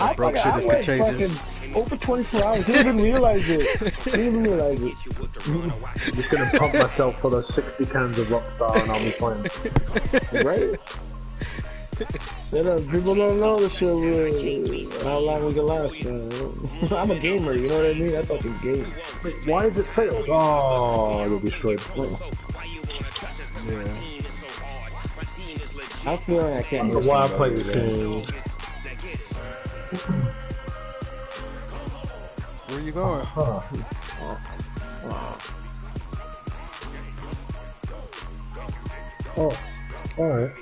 I Broke shit is went contagious. fucking over 24 hours. Didn't even realize it. Just gonna pump myself full of 60 cans of Rockstar and I'll be fine. Right? People don't know the shit. How long we can last. I'm a gamer, you know what I mean? I fucking game. Why is it failed? Oh, you'll be destroyed. Yeah. I feel like I can't. Why I play this game? Where you going? Oh, alright.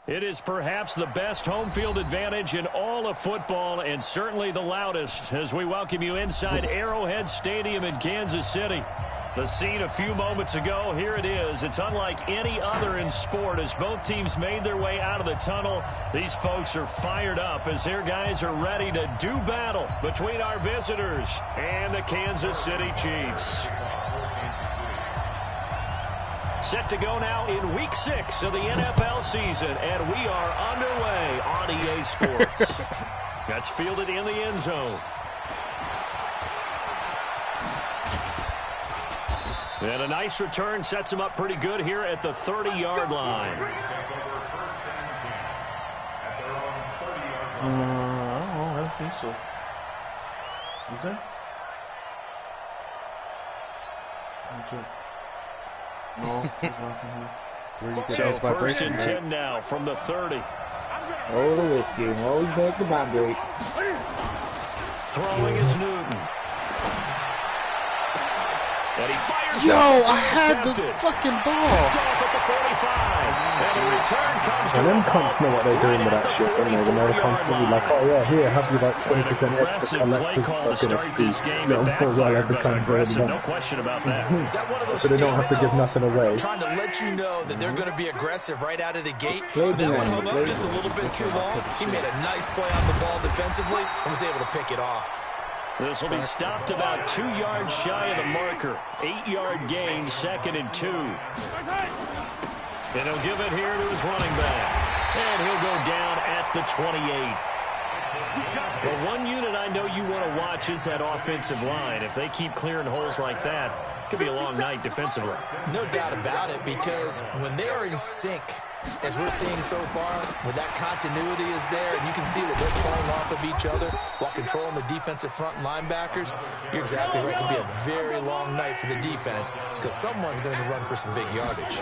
It is perhaps the best home field advantage in all of football and certainly the loudest as we welcome you inside Arrowhead Stadium in Kansas City. The scene a few moments ago, here it is. It's unlike any other in sport as both teams made their way out of the tunnel. These folks are fired up as their guys are ready to do battle between our visitors and the Kansas City Chiefs. Set to go now in Week 6 of the NFL season, and we are underway on EA Sports. That's fielded in the end zone. And a nice return sets him up pretty good here at the 30-yard line. I don't think so. Is that? No. So first and 10 now from the 30. Oh, the whiskey. Always make the boundary. Throwing is Newton. And he fires. Yo, I had the fucking ball. Off at the 45. And the return comes to And them cunts know what they're doing with that shit, don't they? When they're constantly like, oh yeah, here, have you like 20% extra electric fucking speed. Let them pull well every time they're done. No question about that. Is that one of those So they don't have to give nothing away. trying to let you know that they're going to be aggressive right out of the gate? But that one hung up just a little bit too long. He made a nice play on the ball defensively and was able to pick it off. This will be stopped about 2 yards shy of the marker. 8-yard gain, 2nd and 2. And he'll give it here to his running back. And he'll go down at the 28. But one unit I know you want to watch is that offensive line. If they keep clearing holes like that, it could be a long night defensively. No doubt about it, because when they are in sync, as we're seeing so far, when that continuity is there, and you can see that they're playing off of each other while controlling the defensive front linebackers, you're exactly right. It could be a very long night for the defense because someone's going to run for some big yardage.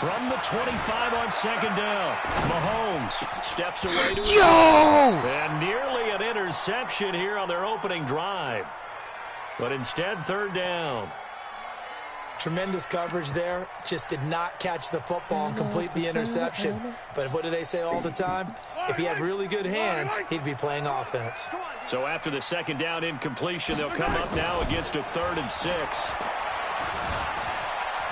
From the 25 on 2nd down, Mahomes steps away to his and nearly an interception here on their opening drive. But instead, 3rd down. Tremendous coverage there. Just did not catch the football and complete the interception. But what do they say all the time? If he had really good hands, he'd be playing offense. So after the 2nd down incompletion, they'll come up now against a 3rd and 6.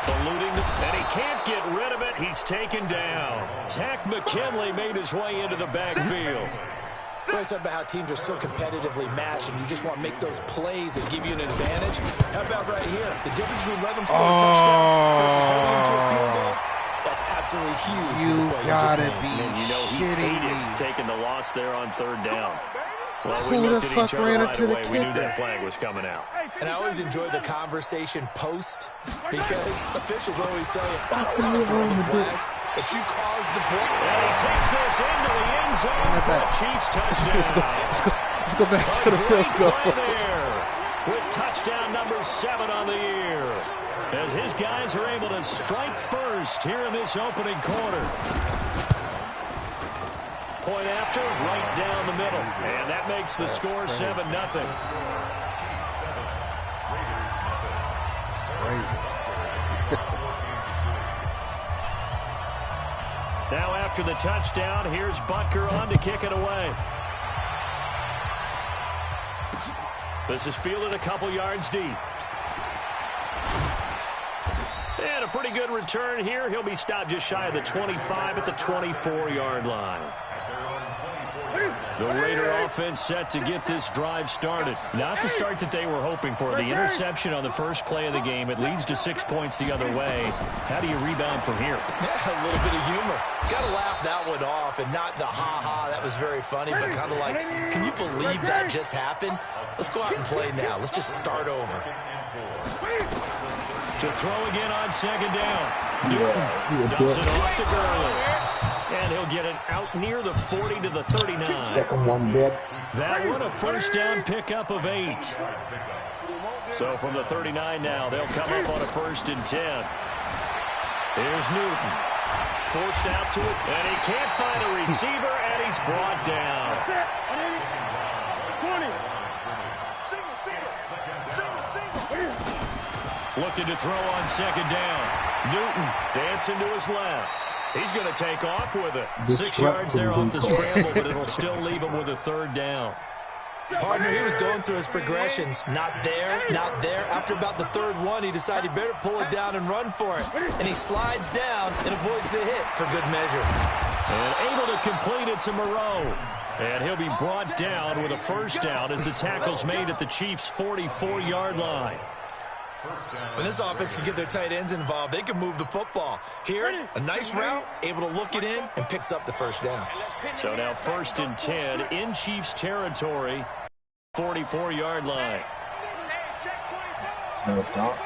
Eluding, and he can't get rid of it. He's taken down. Takk McKinley made his way into the backfield. We're talking about how teams are so competitively matched, and you just want to make those plays that give you an advantage. How about right here? The difference between letting them score a touchdown versus holding them to a field goal, that's absolutely huge. You gotta be You know he hated taking the loss there on 3rd down. Well, we Who looked the at fuck each other ran right into the away. We knew kicker? that flag was coming out. And I always enjoy the conversation post because officials always tell you, I don't want to throw the flag, but you caused the play. And he takes this into the end zone for a Chiefs touchdown. Let's go back to the field goal. There with touchdown number 7 on the year. As his guys are able to strike first here in this opening quarter. Point after, right down the middle. And that makes the score 7-0. Now after the touchdown, here's Butker on to kick it away. This is fielded a couple yards deep. And a pretty good return here. He'll be stopped just shy of the 25 at the 24-yard line. The Raider offense set to get this drive started. Not the start that they were hoping for. The interception on the first play of the game. It leads to 6 points the other way. How do you rebound from here? Yeah, a little bit of humor. Got to laugh that one off, and not the ha-ha, that was very funny, but kind of like, can you believe that just happened? Let's go out and play now. Let's just start over. To throw again on second down. Newton dumps it off to Gurley. And he'll get it out near the 40 to the 39. Second one dead. That one a first down pickup of 8. So from the 39 now, they'll come up on a 1st and 10. Here's Newton. Forced out to it, and he can't find a receiver, and he's brought down. Looking to throw on second down. Newton dancing to his left. He's going to take off with it. 6 yards there off the scramble, but it'll still leave him with a 3rd down. Partner, he was going through his progressions. Not there, not there. After about the 3rd one, he decided he better pull it down and run for it. And he slides down and avoids the hit for good measure. And able to complete it to Moreau. And he'll be brought down with a 1st down as the tackle's made at the Chiefs' 44-yard line. When this offense can get their tight ends involved, they can move the football. Here, a nice route, able to look it in, and picks up the 1st down. So now 1st and 10 in Chiefs territory, 44-yard line. No, it's not.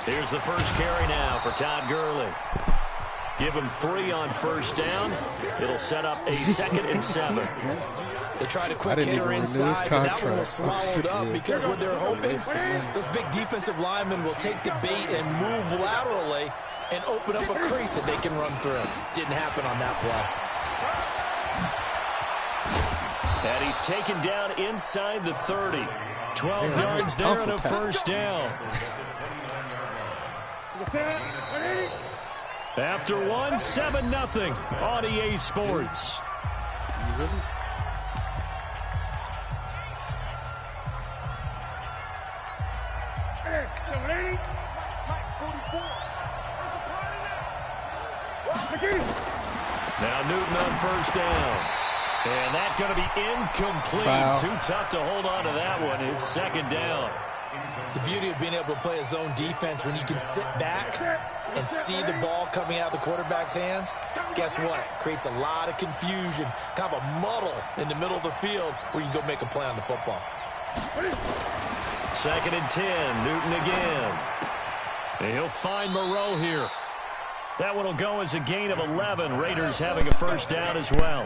Here's the first carry now for Todd Gurley. Give him 3 on 1st down. It'll set up a 2nd and 7. They tried a quick hitter inside, but that one was swallowed up because what they're hoping, those big defensive linemen will take the bait and move laterally and open up a crease that they can run through. Didn't happen on that play. And he's taken down inside the 30. 12 yards there and a 1st down. After 1, 7-0 on EA Sports. Now Newton on 1st down. And that's going to be incomplete. Wow. Too tough to hold on to that one. It's 2nd down. The beauty of being able to play a zone defense when you can sit back and see the ball coming out of the quarterback's hands, guess what? Creates a lot of confusion, kind of a muddle in the middle of the field where you can go make a play on the football. 2nd and 10, Newton again. And he'll find Moreau here. That one will go as a gain of 11. Raiders having a 1st down as well.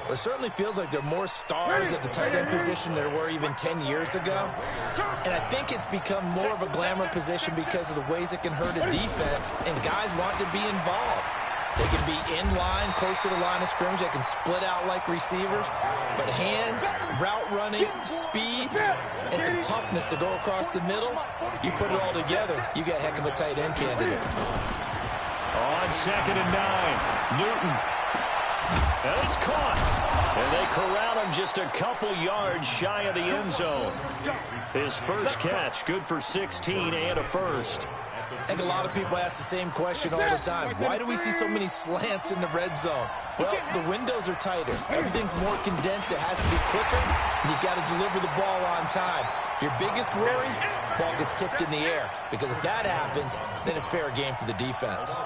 It certainly feels like there are more stars at the tight end position than there were even 10 years ago. And I think it's become more of a glamour position because of the ways it can hurt a defense, and guys want to be involved. They can be in line, close to the line of scrimmage. They can split out like receivers. But hands, route running, speed, and some toughness to go across the middle, you put it all together, you got a heck of a tight end candidate. On 2nd and 9, Newton. And it's caught. And they corral him just a couple yards shy of the end zone. His first catch, good for 16 and a 1st. I think a lot of people ask the same question all the time. Why do we see so many slants in the red zone? Well, the windows are tighter. Everything's more condensed. It has to be quicker, and you've got to deliver the ball on time. Your biggest worry, ball gets tipped in the air. Because if that happens, then it's fair game for the defense.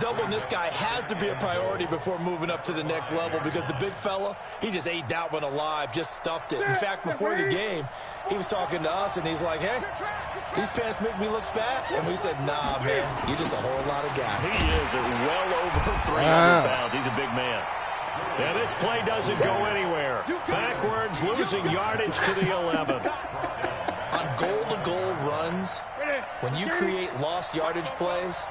Doubling this guy has to be a priority before moving up to the next level because the big fella, he just ate that one alive, just stuffed it. In fact, before the game, he was talking to us, and he's like, hey, these pants make me look fat. And we said, nah, man, you're just a whole lot of guy. He is well over 300 pounds. He's a big man. And this play doesn't go anywhere. Backwards, losing yardage to the 11. On goal-to-goal runs, when you create lost yardage plays,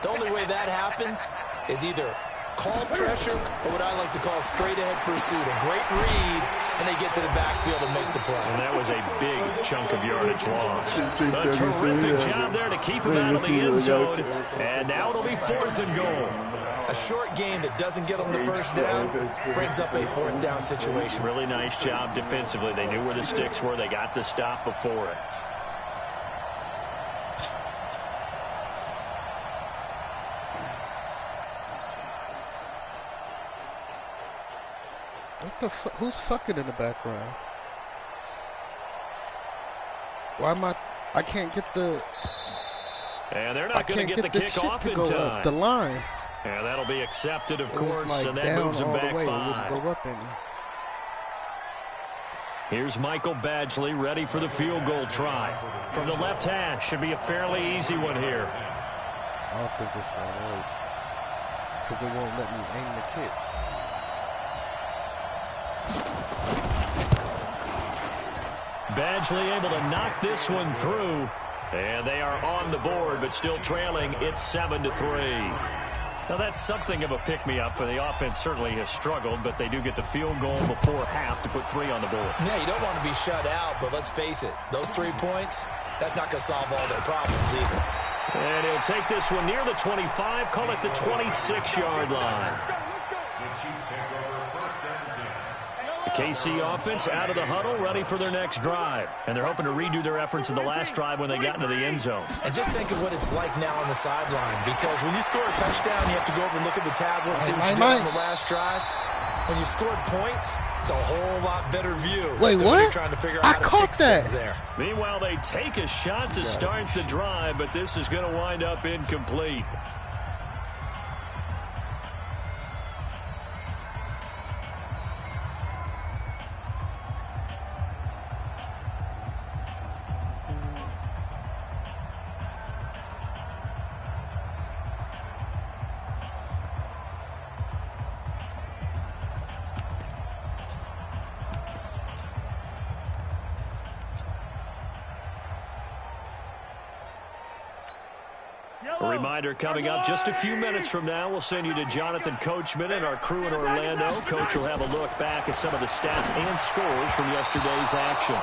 the only way that happens is either call pressure or what I like to call straight-ahead pursuit. A great read, and they get to the backfield and make the play. And that was a big chunk of yardage lost. A terrific job there to keep him out of the end zone. And now it'll be 4th and goal. A short gain that doesn't get them the first down brings up a 4th down situation. Really nice job defensively. They knew where the sticks were. They got the stop before it. What the fuck? Who's fucking in the background? Why am I can't get the... And they're not going to get the kickoff in time. The line. Yeah, that'll be accepted, of course, like and that moves them back 5. It wouldn't go up any. Here's Michael Badgley ready for the field goal try. From the left hash, should be a fairly easy one here. I don't think this one works. Because it won't let me aim the kick. Badgley able to knock this one through. And they are on the board, but still trailing. It's 7-3. Now, that's something of a pick-me-up, and the offense certainly has struggled, but they do get the field goal before half to put 3 on the board. Yeah, you don't want to be shut out, but let's face it, those 3 points, that's not going to solve all their problems either. And he'll take this one near the 25, call it the 26-yard line. The KC offense out of the huddle, ready for their next drive. And they're hoping to redo their efforts in the last drive when they got into the end zone. And just think of what it's like now on the sideline, because when you score a touchdown, you have to go over and look at the tablet and see what you did on the last drive. When you scored points, it's a whole lot better view. Wait, what? You're trying to figure out how to fix things there. Meanwhile, they take a shot to start the drive, but this is going to wind up incomplete. A reminder coming up just a few minutes from now. We'll send you to Jonathan Coachman and our crew in Orlando. Coach will have a look back at some of the stats and scores from yesterday's action.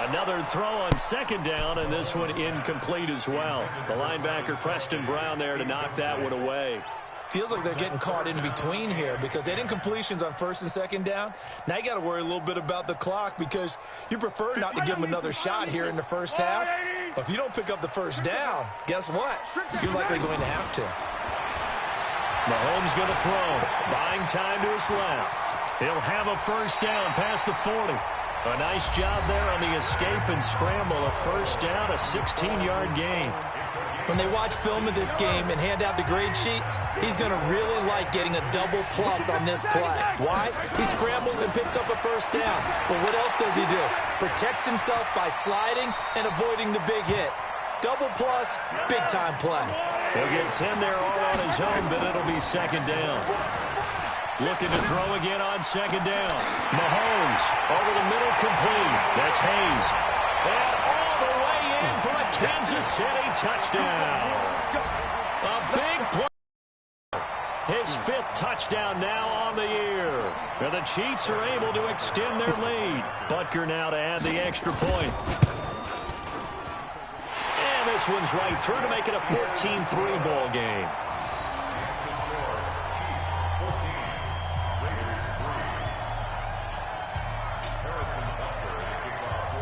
Another throw on 2nd down, and this one incomplete as well. The linebacker Preston Brown there to knock that one away. Feels like they're getting caught in between here because they had incompletions on 1st and 2nd down. Now you got to worry a little bit about the clock because you prefer not to give them another shot here in the first half. But if you don't pick up the 1st down, guess what? You're likely going to have to. Mahomes going to throw. Buying time to his left. He'll have a 1st down past the 40. A nice job there on the escape and scramble. A 1st down, a 16-yard gain. When they watch film of this game and hand out the grade sheets, he's going to really like getting a double plus on this play. Why? He scrambles and picks up a 1st down. But what else does he do? Protects himself by sliding and avoiding the big hit. Double plus, big-time play. He'll get 10 there all on his own, but it'll be 2nd down. Looking to throw again on 2nd down. Mahomes over the middle, complete. That's Hayes. And all the way in for a Kansas City touchdown. A big play. His 5th touchdown now on the year. And the Chiefs are able to extend their lead. Butker now to add the extra point. And this one's right through to make it a 14-3 ball game.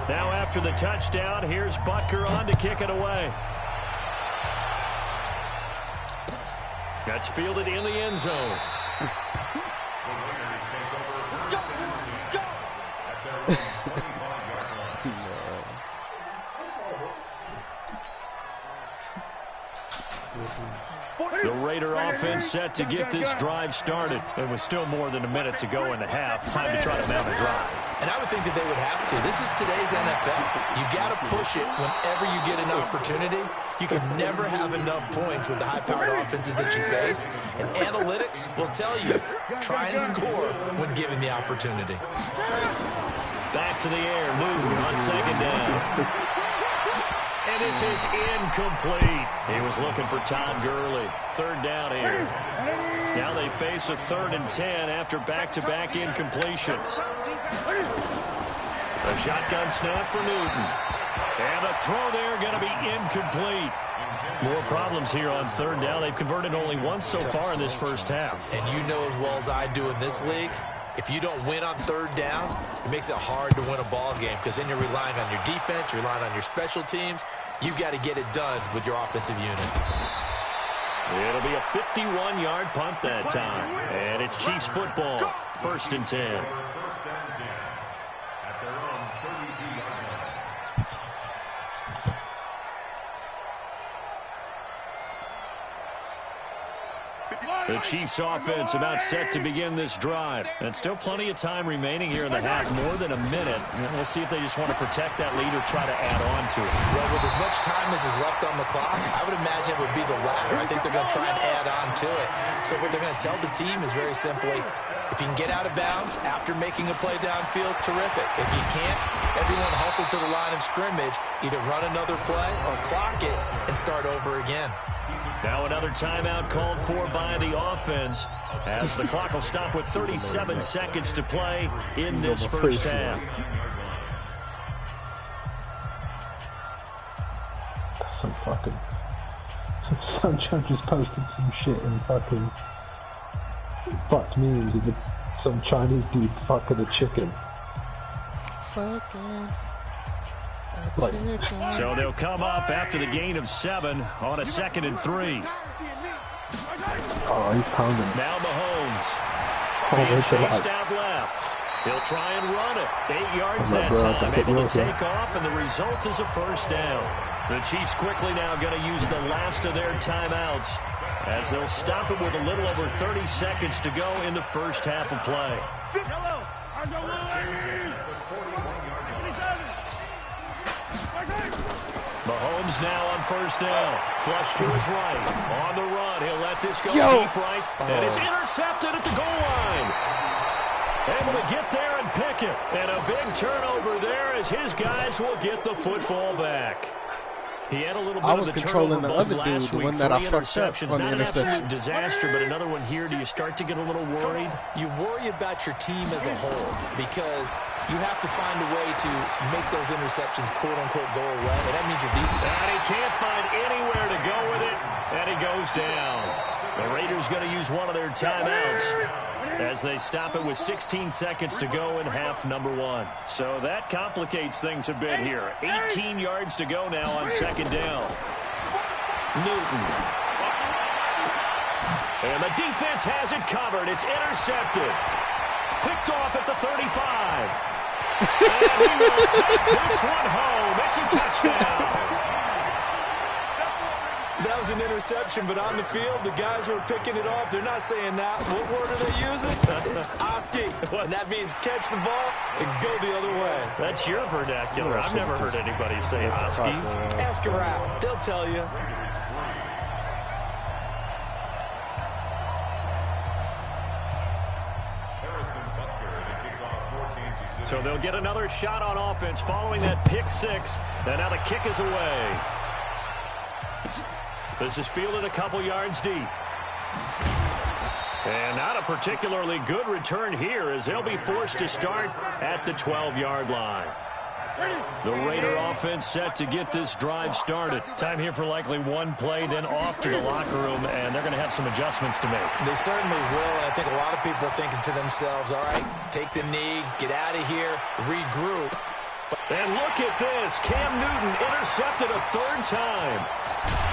Now after the touchdown, here's Butker on to kick it away. That's fielded in the end zone. The Raider offense set to get this drive started. It was still more than a minute to go in the half. Time to try to mount a drive. And I would think that they would have to. This is today's NFL. You got to push it whenever you get an opportunity. You can never have enough points with the high-powered offenses that you face. And analytics will tell you, try and score when given the opportunity. Back to the air, Newton on 2nd down. And this is incomplete. He was looking for Todd Gurley. 3rd down here. Now they face a 3rd and 10 after back-to-back incompletions. A shotgun snap for Newton. And the throw there going to be incomplete. More problems here on third down. They've converted only once so far in this first half. And you know as well as I do in this league, if you don't win on third down, it makes it hard to win a ball game because then you're relying on your defense, you're relying on your special teams. You've got to get it done with your offensive unit. It'll be a 51-yard punt that time. And it's Chiefs football, 1st and 10. The Chiefs offense about set to begin this drive. And still plenty of time remaining here in the half, more than a minute. We'll see if they just want to protect that lead or try to add on to it. Well, with as much time as is left on the clock, I would imagine it would be the latter. I think they're going to try and add on to it. So what they're going to tell the team is very simply, if you can get out of bounds after making a play downfield, terrific. If you can't, everyone hustle to the line of scrimmage, either run another play or clock it and start over again. Now another timeout called for by the offense as the clock will stop with 37 seconds to play in this first half. That's some fucking... Sunshine just posted some shit in fucking... fucked memes of some Chinese dude fucking a chicken. Fucking... So they'll come up after the gain of 7 on a 2nd and 3. Oh, he's pounding. Now Mahomes. Oh, Chased out left. He'll try and run it. 8 yards that time. Able to take off, and the result is a first down. The Chiefs quickly now going to use the last of their timeouts as they'll stop it with a little over 30 seconds to go in the first half of play. Mahomes now on first down. Flush to his right. On the run. He'll let this go deep right. And it's intercepted at the goal line. Able to get there and pick it. And a big turnover there as his guys will get the football back. He had a little bit of the turnover the other last dude, the week. one that I 3 fucked up interceptions. on the Not an interception. absolute disaster, but another one here. Do you start to get a little worried? You worry about your team as a whole because you have to find a way to make those interceptions quote-unquote go away, and that means your defense. And he can't find anywhere to go with it, and he goes down. The Raiders going to use one of their timeouts as they stop it with 16 seconds to go in half number 1. So that complicates things a bit here. 18 yards to go now on 2nd down. Newton. And the defense has it covered. It's intercepted. Picked off at the 35. And he will take this one home. It's a touchdown. That was an interception, but on the field, the guys who are picking it off, they're not saying that. What word are they using? It's Oski. And that means catch the ball and go the other way. That's your vernacular. I've never heard anybody say Oski. Ask around. They'll tell you. So they'll get another shot on offense following that pick 6. And now the kick is away. This is fielded a couple yards deep. And not a particularly good return here as they'll be forced to start at the 12-yard line. The Raider offense set to get this drive started. Time here for likely one play, then off to the locker room, and they're going to have some adjustments to make. They certainly will, and I think a lot of people are thinking to themselves, all right, take the knee, get out of here, regroup. And look at this. Cam Newton intercepted a 3rd time.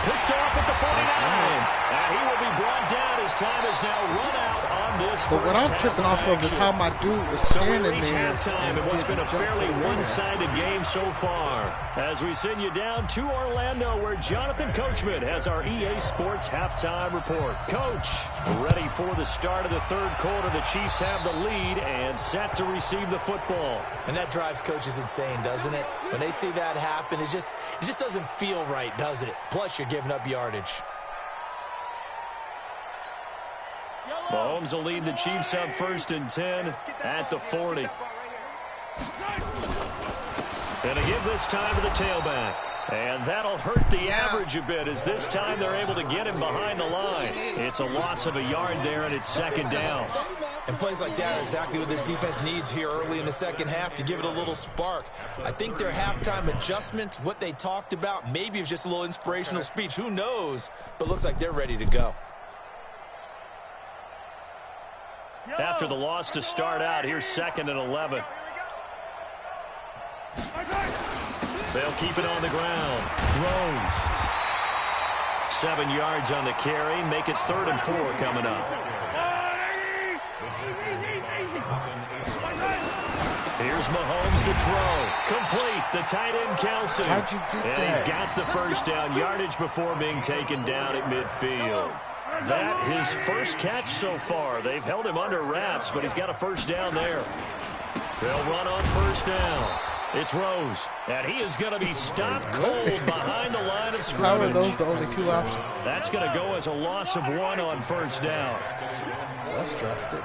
Picked off at the 49. And he will be brought down as time is now run out on this But what I'm tripping off of is how my dude was standing there. So we reach halftime in what's been a fairly one-sided game so far. As we send you down to Orlando, where Jonathan Coachman has our EA Sports halftime report. Coach, ready for the start of the 3rd quarter. The Chiefs have the lead and set to receive the football. And that drives coaches insane, doesn't it? When they see that happen, it just doesn't feel right, does it? Plus, you're giving up yardage. Mahomes will lead the Chiefs up 1st and 10 at the 40. And to give this time to the tailback. And that'll hurt the average a bit as this time they're able to get him behind the line. It's a loss of a yard there, and it's 2nd down. And plays like that are exactly what this defense needs here early in the second half to give it a little spark. I think their halftime adjustments, what they talked about, maybe it was just a little inspirational speech. Who knows? But looks like they're ready to go. After the loss to start out, here's 2nd and 11. They'll keep it on the ground. Rose. 7 yards on the carry. Make it 3rd and 4 coming up. Here's Mahomes to throw. Complete. The tight end, Kelsey. How'd you get that? And he's got the first down yardage before being taken down at midfield. That his first catch so far. They've held him under wraps, but he's got a first down there. They'll run on first down. It's Rose, and he is going to be stopped cold behind the line of scrimmage. How are those the only 2 options? That's going to go as a loss of 1 on first down. That's drastic.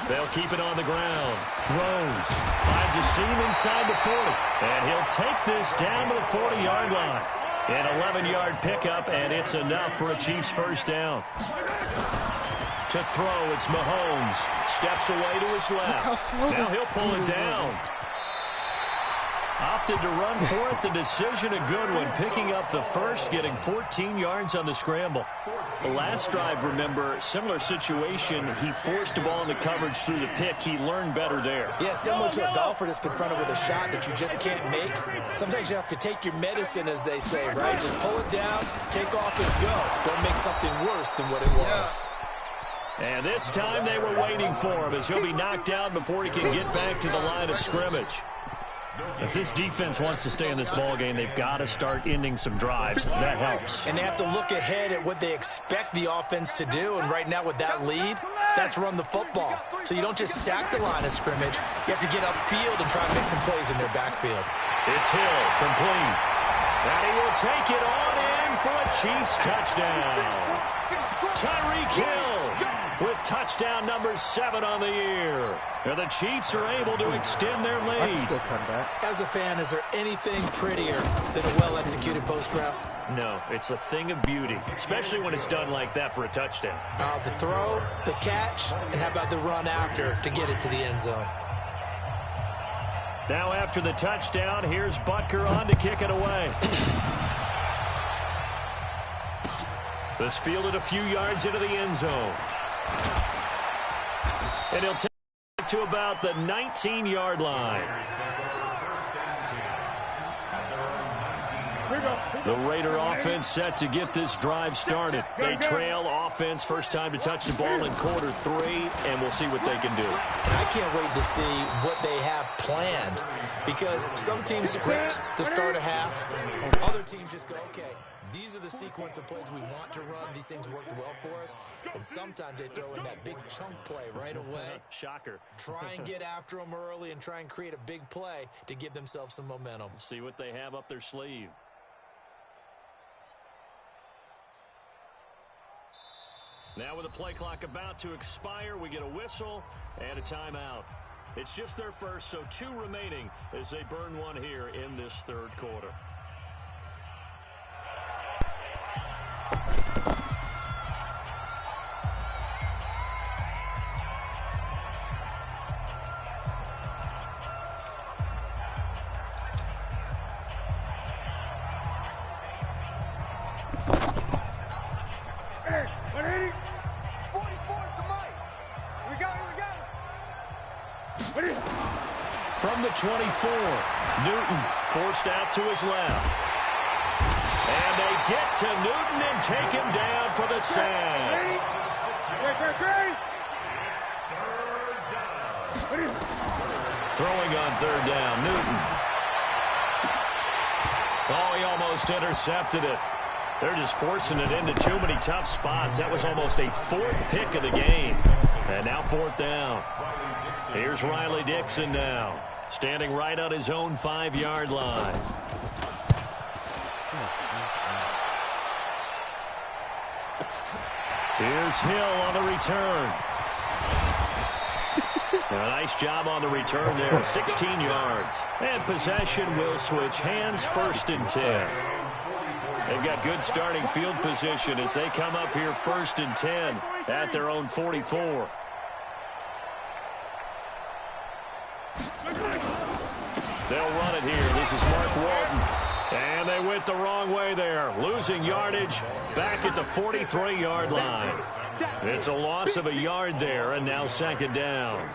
They'll keep it on the ground. Rose finds a seam inside the 40, and he'll take this down to the 40-yard line. An 11-yard pickup, and it's enough for a Chiefs first down. To throw, it's Mahomes. Steps away to his left. Now he'll pull it down. Opted to run for it. The decision a good one. Picking up the first, getting 14 yards on the scramble. The last drive, remember, similar situation. He forced the ball into coverage through the pick. He learned better there. Yeah, similar to a golfer that's confronted with a shot that you just can't make. Sometimes you have to take your medicine, as they say, right? Just pull it down, take off, and go. Don't make something worse than what it was. And this time they were waiting for him as he'll be knocked down before he can get back to the line of scrimmage. If this defense wants to stay in this ballgame, they've got to start ending some drives. That helps. And they have to look ahead at what they expect the offense to do. And right now with that lead, that's run the football. So you don't just stack the line of scrimmage. You have to get upfield and try to make some plays in their backfield. It's Hill, complete. And he will take it on in for a Chiefs touchdown. Tyreek Hill with touchdown number 7 on the year. And the Chiefs are able to extend their I can lead. still come back. As a fan, is there anything prettier than a well-executed post route? No, it's a thing of beauty, especially when it's done like that for a touchdown. The throw, the catch, and how about the run after to get it to the end zone? Now after the touchdown, here's Butker on to kick it away. This fielded a few yards into the end zone. And he'll take it to about the 19-yard line. The Raider offense set to get this drive started. They trail offense, first time to touch the ball in quarter 3, and we'll see what they can do. And I can't wait to see what they have planned, because some teams script to start a half. Other teams just go, okay, these are the sequence of plays we want to run. These things worked well for us. And sometimes they throw in that big chunk play right away. Shocker. Try and get after them early and try and create a big play to give themselves some momentum. See what they have up their sleeve. Now with the play clock about to expire, we get a whistle and a timeout. It's just their first, so 2 remaining as they burn one here in this third quarter. From the 24, Newton forced out to his left. And they get to Newton and take him down for the sack. Throwing on 3rd down, Newton. Oh, he almost intercepted it. They're just forcing it into too many tough spots. That was almost a 4th pick of the game. And now 4th down. Here's Riley Dixon now, standing right on his own 5-yard line. Here's Hill on the return. A nice job on the return there, 16 yards. And possession will switch hands, 1st and 10. They've got good starting field position as they come up here 1st and 10. at their own 44. They'll run it here. This is Mark Walton. And they went the wrong way there. Losing yardage back at the 43-yard line. It's a loss of a yard there, and now second down.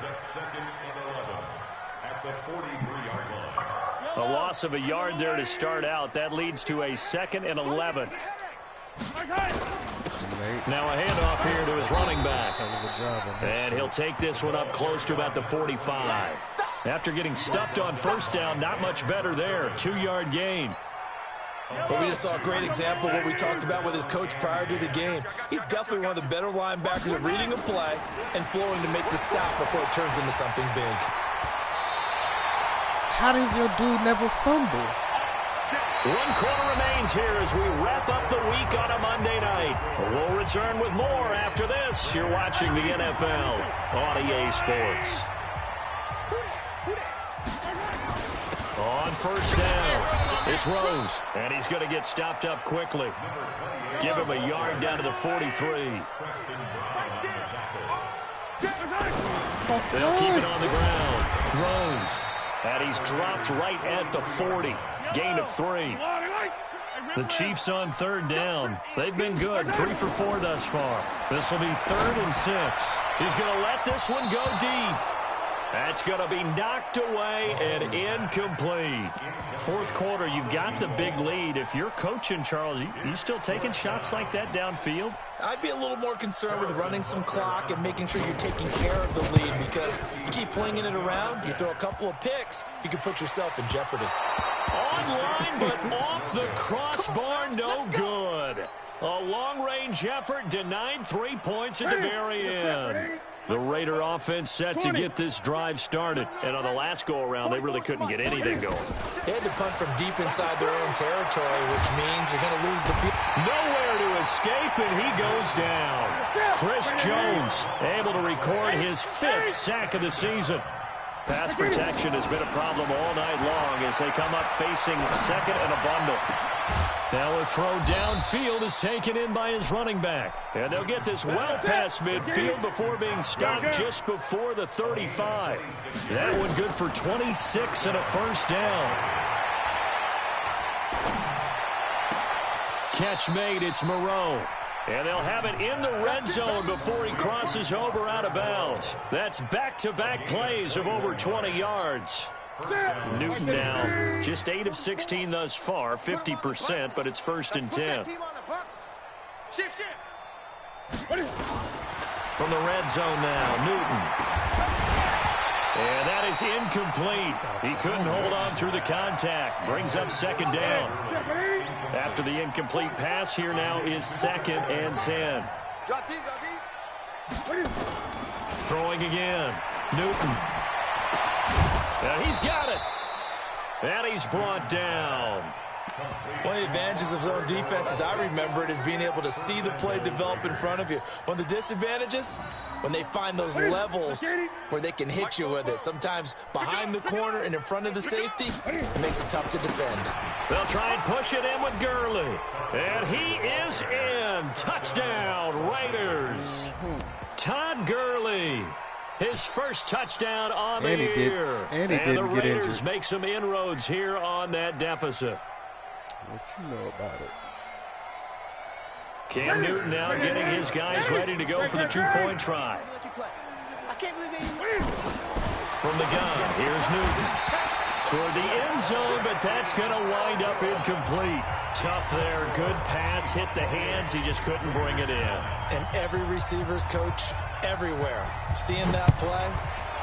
A loss of a yard there to start out. That leads to a 2nd and 11. Now a handoff here to his running back. And he'll take this one up close to about the 45. After getting stuffed on first down, not much better there. 2-yard gain. But we just saw a great example of what we talked about with his coach prior to the game. He's definitely one of the better linebackers at reading a play and flowing to make the stop before it turns into something big. How does your dude never fumble? 1 quarter remains here as we wrap up the week on a Monday night. We'll return with more after this. You're watching the NFL on EA Sports. On first down, it's Rose, and he's going to get stopped up quickly. Give him a yard down to the 43. They'll keep it on the ground. Rose, and he's dropped right at the 40. Gain of 3. The Chiefs on third down. They've been good, 3 for 4 thus far. This will be 3rd and 6. He's going to let this one go deep. That's going to be knocked away and incomplete. 4th quarter, you've got the big lead. If you're coaching, Charles, you still taking shots like that downfield? I'd be a little more concerned with running some clock and making sure you're taking care of the lead, because you keep flinging it around, you throw a couple of picks, you can put yourself in jeopardy. Online, but off the crossbar, no good. A long-range effort denied 3 points at the very end. The Raider offense set to get this drive started. And on the last go-around, they really couldn't get anything going. They had to punt from deep inside their own territory, which means you're going to lose the field. Nowhere to escape, and he goes down. Chris Jones able to record his 5th sack of the season. Pass protection has been a problem all night long as they come up facing 2nd and a bundle. Now a throw downfield is taken in by his running back. And they'll get this well past midfield before being stopped just before the 35. That one good for 26 and a first down. Catch made, it's Moreau. And they'll have it in the red zone before he crosses over out of bounds. That's back-to-back plays of over 20 yards. Newton now just 8 of 16 thus far, 50%, but it's 1st and 10. From the red zone now, Newton. And that is incomplete. He couldn't hold on through the contact. Brings up 2nd down. After the incomplete pass, here now is 2nd and 10. Throwing again. Newton. And he's got it. And he's brought down. One of the advantages of zone defense, as I remember it, is being able to see the play develop in front of you. One of the disadvantages, when they find those levels where they can hit you with it, sometimes behind the corner and in front of the safety, it makes it tough to defend. They'll try and push it in with Gurley. And he is in. Touchdown, Raiders. Todd Gurley. His first touchdown on the year. And the Raiders make some inroads here on that deficit. What you know about it? Cam Newton now getting his guys ready to go for the 2-point try. From the gun, here's Newton. Toward the end zone, but that's going to wind up incomplete. Tough there. Good pass. Hit the hands. He just couldn't bring it in. And every receiver's coach everywhere. Seeing that play,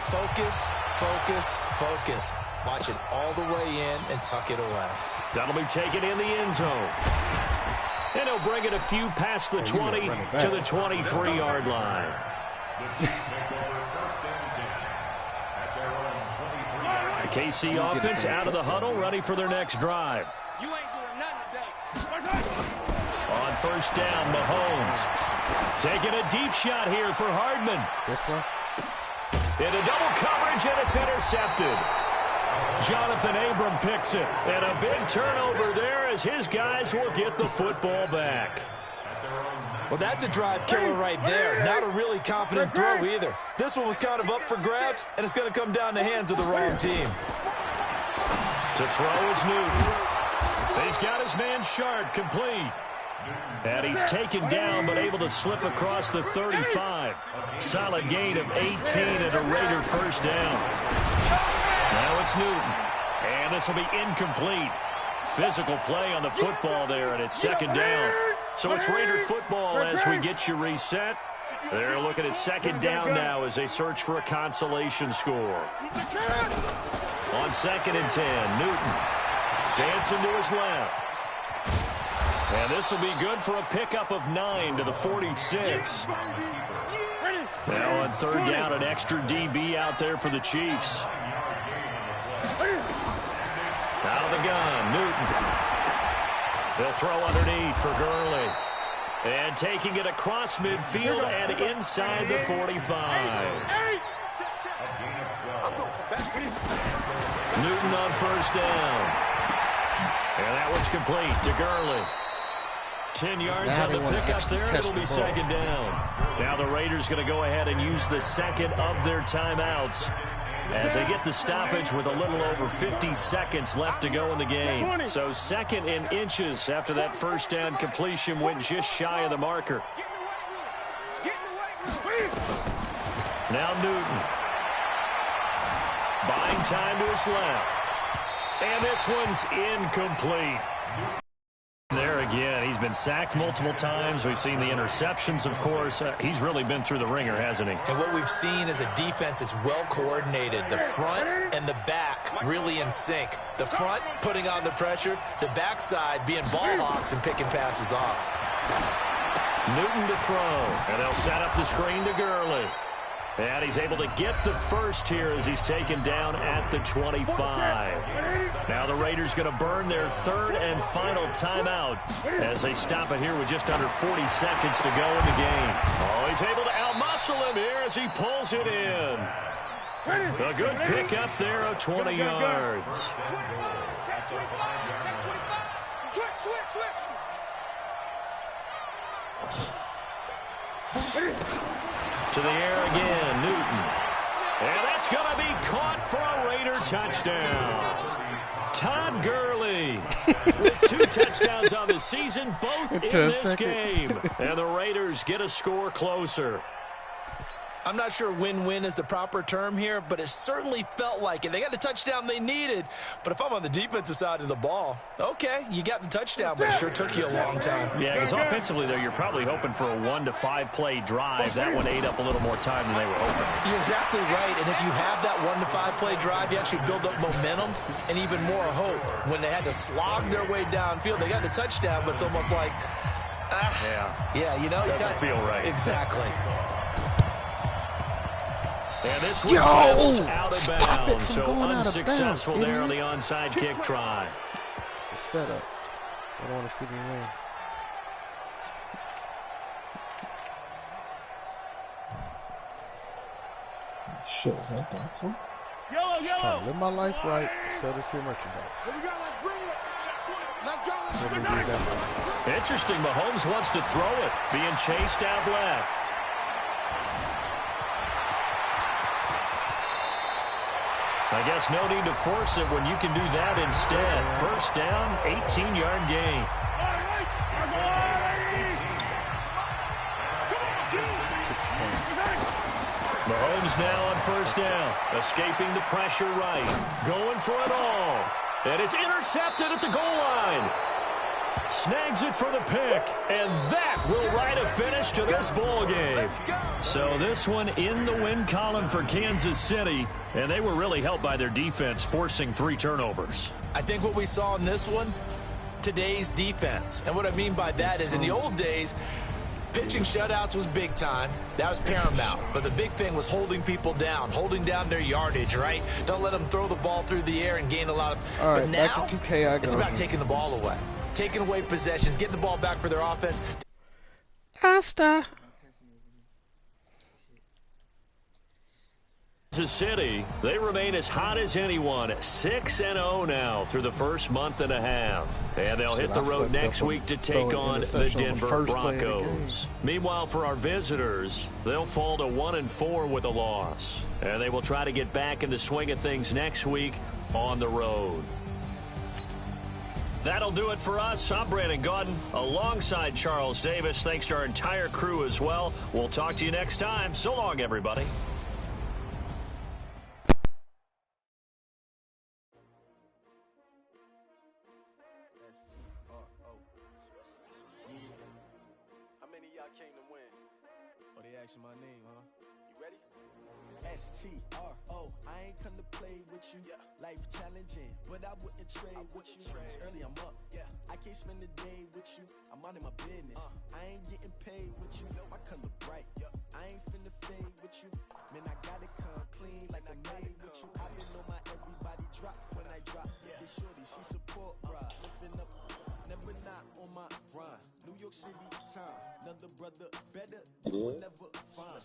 focus, focus, focus. Watch it all the way in and tuck it away. That'll be taken in the end zone. And he'll bring it a few past the 20 to the 23-yard line. The KC offense out of the huddle, ready for their next drive. On first down, Mahomes. Taking a deep shot here for Hardman. This one? Into double coverage, and it's intercepted. Jonathan Abram picks it. And a big turnover there as his guys will get the football back. Well, that's a drive killer right there. Not a really confident throw either. This one was kind of up for grabs, and it's going to come down the hands of the wrong team. To throw is Newton. He's got his man Sharp, complete. And he's taken down, but able to slip across the 35. Solid gain of 18 and a Raider first down. Now it's Newton. And this will be incomplete. Physical play on the football there, and it's second down. So it's Raider football as we get you reset. They're looking at second down now as they search for a consolation score. On 2nd and 10, Newton dancing to his left. And this will be good for a pickup of 9 to the 46. Now on 3rd down, an extra DB out there for the Chiefs. Out of the gun, Newton. They'll throw underneath for Gurley. And taking it across midfield and inside the 45. Newton on 1st down. And that one's complete to Gurley. 10 yards on the pickup there. It'll be second down. Now the Raiders going to go ahead and use the second of their timeouts as they get the stoppage with a little over 50 seconds left to go in the game. So 2nd in inches after that first down completion went just shy of the marker. Now Newton. Buying time to his left. And this one's incomplete. There again, he's been sacked multiple times. We've seen the interceptions, of course. He's really been through the ringer, hasn't he? And what we've seen is a defense that's well coordinated. The front and the back really in sync. The front putting on the pressure, the backside being ball hawks and picking passes off. Newton to throw, and they'll set up the screen to Gurley. And he's able to get the first here as he's taken down at the 25. Now the Raiders going to burn their 3rd and final timeout as they stop it here with just under 40 seconds to go in the game. Oh, he's able to outmuscle him here as he pulls it in. A good pick up there of 20 yards. To the air again, Newton. And that's going to be caught for a Raider touchdown. Todd Gurley with 2 touchdowns on the season, both in this game. And the Raiders get a score closer. I'm not sure win-win is the proper term here, but it certainly felt like it. They got the touchdown they needed, but if I'm on the defensive side of the ball, okay, you got the touchdown, but it sure took you a long time. Yeah, because offensively, though, you're probably hoping for a 1 to 5 play drive. That one ate up a little more time than they were hoping. You're exactly right, and if you have that 1 to 5 play drive, you actually build up momentum and even more hope. When they had to slog their way downfield, they got the touchdown, but it's almost like, yeah, you know. Doesn't feel right. Exactly. And this one travels out of bounds, so unsuccessful there on the onside kick try. It's a setup. I don't want to see me win. Shit, is that Dawson? Trying to live my life right, sell this here merchandise. Interesting, Mahomes wants to throw it, being chased out left. I guess no need to force it when you can do that instead. First down, 18-yard gain. Mahomes now on first down, escaping the pressure right, going for it all. And it's intercepted at the goal line. Snags it for the pick, and that will write a finish to this ball game. So this one in the win column for Kansas City, and they were really helped by their defense, forcing 3 turnovers. I think what we saw in this one, today's defense. And what I mean by that is in the old days, pitching shutouts was big time. That was paramount. But the big thing was holding people down, holding down their yardage, right? Don't let them throw the ball through the air and gain a lot of... All right, but now, back to 2K, it's about taking the ball away. Taking away possessions, getting the ball back for their offense. Kansas City, they remain as hot as anyone, 6-0 now through the first month and a half. And they'll hit the road next week to take on the Denver Broncos. Meanwhile, for our visitors, they'll fall to 1-4 with a loss. And they will try to get back in the swing of things next week on the road. That'll do it for us. I'm Brandon Gaudin alongside Charles Davis. Thanks to our entire crew as well. We'll talk to you next time. So long, everybody. My name, huh? You ready? S-T-R-O, I ain't come to play with you. Life challenging, but I wouldn't trade with you. It's early, I'm up. I can't spend the day with you. I'm minding my business. I ain't getting paid with you. My color bright. I ain't finna fade with you. Man, I gotta come clean like I made with you. I been on my everybody drop when I drop. This shorty, she support ride. Lifting up, never not on my grind. New York City time. Another brother better, never find.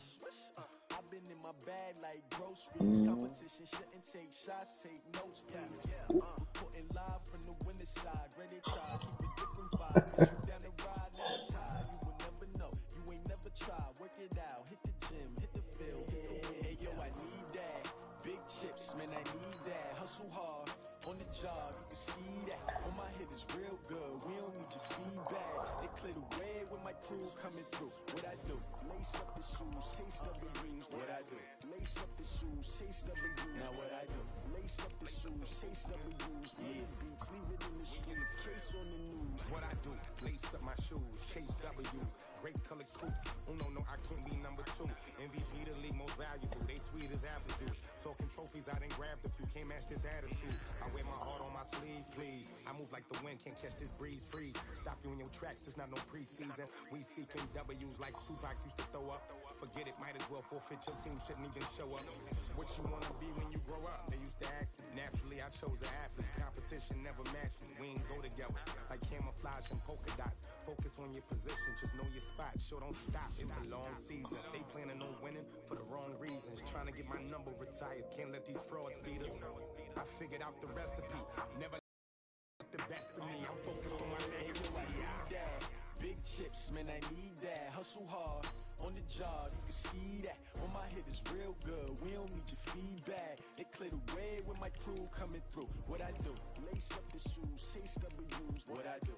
I've been in my bag like groceries. Competition shouldn't take shots, take notes, please. Reporting live from the winter side. Ready to try, keep a different vibe. Cause you down the ride, never tired. You will never know, you ain't never tried. Work it out, hit the gym, hit the field, hit the wind. Hey yo, I need that. Big chips, man, I need that. Hustle hard, on the job, you can see that. On my head is real good, we don't need your feedback. They clear the way with my crew coming through. What I do? Lace up the shoes, chase up the rings. What I do? Lace up the shoes, chase up the rings. Now what I do? Lace up the shoes, chase up the rings. Beats, leave it in the street, case on the news. What I do? Lace up my shoes, chase W's. Great color coops. Oh no, I can't be number 2. MVP the league most valuable. They sweet as apple juice. Talking trophies, I done grabbed a few. Can't match this attitude. I wear my heart on my sleeve, please. I move like the wind, can't catch this breeze. Freeze. Stop you in your tracks. There's not no preseason. We seeking W's like Tupac used to throw up. Forget it, might as well forfeit. Your team shouldn't even show up. What you wanna be when you grow up? They used to ask me. Naturally, I chose an athlete. Competition never matched me. We ain't go together like camouflage and polka dots. Focus on your position, just know your spot. Sure, don't stop. It's a long season. They planning on winning for the wrong reasons. Trying to get my number retired. Can't let these frauds beat us. I figured out the recipe. Never the best of me. I'm focused on my legacy. Big chips, man, I need that. Hustle hard, on the job, you can see that. On my head is real good, we don't need your feedback. They clear the way with my crew coming through. What I do? Lace up the shoes, chase W's. What I do?